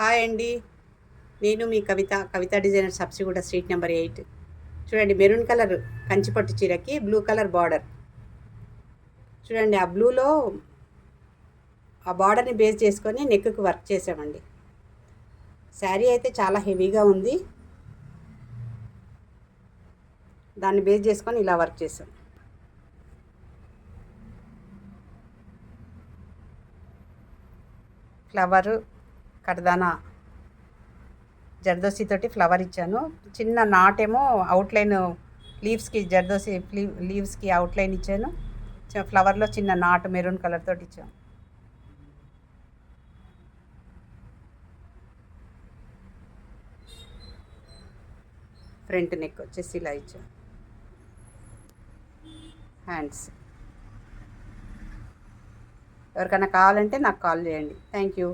Hi అండి. నేను మీ కవిత designer సబ్సిగూడ street number 8. చూడండి, మెరూన్ కలర్ కంచిపట్టు చీరకి బ్లూ కలర్ బార్డర్. చూడండి, ఆ బ్లూలో ఆ బార్డర్ని బేస్ చేసుకొని నెక్కి వర్క్ చేసామండి. శారీ అయితే చాలా హెవీగా ఉంది. దాన్ని బేస్ చేసుకొని ఇలా వర్క్ చేసాం. ఫ్లవరు కడదానా జర్దోసి తోటి ఫ్లవర్ ఇచ్చాను. చిన్న నాటేమో అవుట్లైన్ లీవ్స్కి జర్దోసి లీవ్స్కి అవుట్లైన్ ఇచ్చాను. ఫ్లవర్లో చిన్న నాటు మెరూన్ కలర్ తోటి ఇచ్చాను. ఫ్రంట్ నెక్ వచ్చేసి ఇలా ఇచ్చాను. హ్యాండ్స్ ఎవరికైనా కావాలంటే నాకు కాల్ చేయండి. Thank you.